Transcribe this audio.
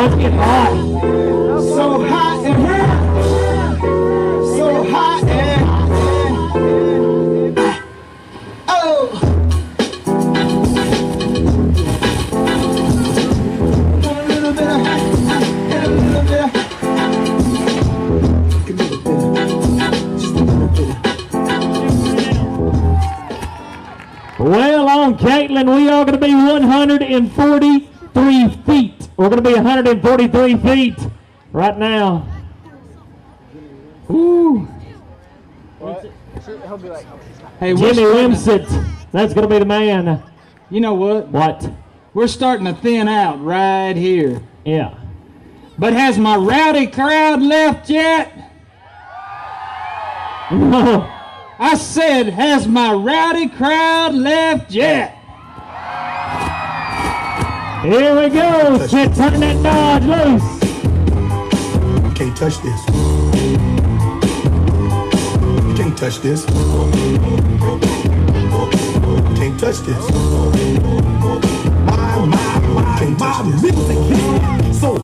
Oh, it's getting hot. So hot in here. So hot in. Oh. A little bit of. A little bit of. Just a little bit of. Well, on Caitlin, we are going to be 143 feet. We're going to be 143 feet right now. Ooh. Hey, Jimmy Wimsett, that's going to be the man. You know what? What? We're starting to thin out right here. Yeah. But has my rowdy crowd left yet? No. I said, has my rowdy crowd left yet? Here we go. Shit, turn that Dodge loose. You can't touch this. You can't touch this. You can't touch this. My music.